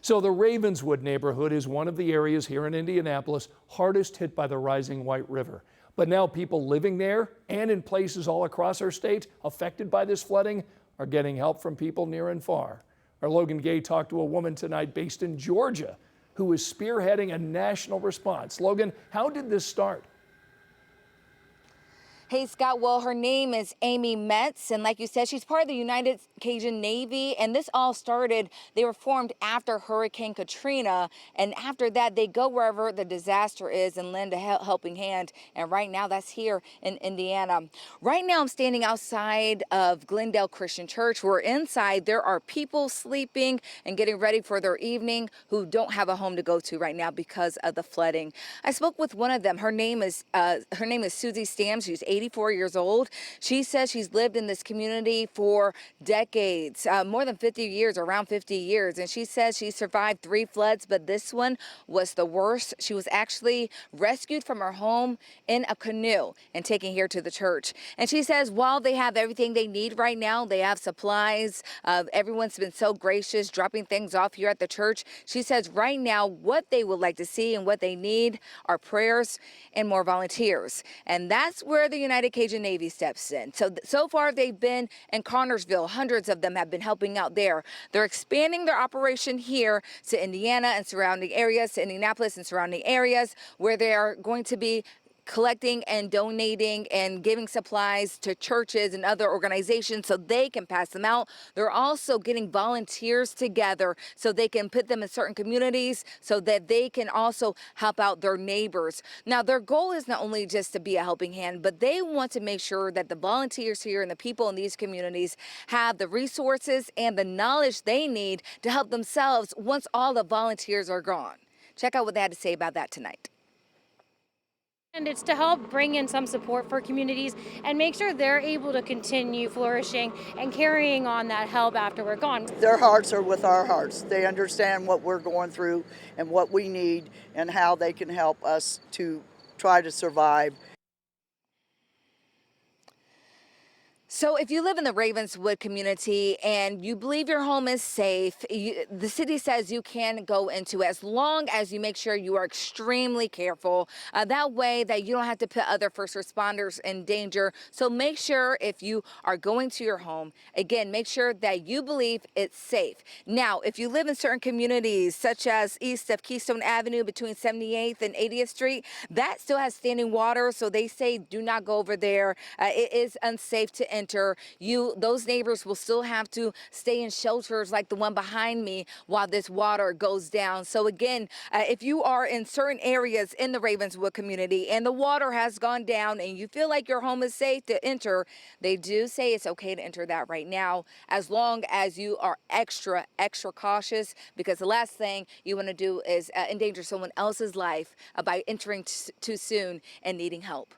So the Ravenswood neighborhood is one of the areas here in Indianapolis hardest hit by the rising White River. But now people living there and in places all across our state affected by this flooding are getting help from people near and far. Our Logan Gay talked to a woman tonight based in Georgia who is spearheading a national response. Logan, how did this start? Hey, Scott. Well, her name is Amy Metz, and like you said, she's part of the United Cajun Navy, and this all started, they were formed after Hurricane Katrina, and after that, they go wherever the disaster is and lend a helping hand, and right now, that's here in Indiana. Right now, I'm standing outside of Glendale Christian Church, where inside there are people sleeping and getting ready for their evening who don't have a home to go to right now because of the flooding. I spoke with one of them. Her name is Susie Stamms. She's 84 years old. She says she's lived in this community for decades, more than 50 years, around 50 years. And she says she survived 3 floods, but this one was the worst. She was actually rescued from her home in a canoe and taken here to the church. And she says while they have everything they need right now, they have supplies. Everyone's been so gracious dropping things off here at the church. She says right now what they would like to see and what they need are prayers and more volunteers. And that's where the United Cajun Navy steps in. So far they've been in Connersville. Hundreds of them have been helping out there. They're expanding their operation here to Indiana and surrounding areas, to Indianapolis and surrounding areas, where they are going to be collecting and donating and giving supplies to churches and other organizations so they can pass them out. They're also getting volunteers together so they can put them in certain communities so that they can also help out their neighbors. Now, their goal is not only just to be a helping hand, but they want to make sure that the volunteers here and the people in these communities have the resources and the knowledge they need to help themselves once all the volunteers are gone. Check out what they had to say about that tonight. And it's to help bring in some support for communities and make sure they're able to continue flourishing and carrying on that help after we're gone. Their hearts are with our hearts. They understand what we're going through and what we need and how they can help us to try to survive. So if you live in the Ravenswood community and you believe your home is safe, the city says you can go into it as long as you make sure you are extremely careful. That way that you don't have to put other first responders in danger. So make sure if you are going to your home, again, make sure that you believe it's safe. Now, if you live in certain communities, such as east of Keystone Avenue between 78th and 80th Street, that still has standing water. So they say do not go over there. It is unsafe to enter. Those neighbors will still have to stay in shelters like the one behind me while this water goes down. So again, if you are in certain areas in the Ravenswood community and the water has gone down and you feel like your home is safe to enter, they do say it's okay to enter that right now, as long as you are extra cautious, because the last thing you want to do is endanger someone else's life by entering too soon and needing help.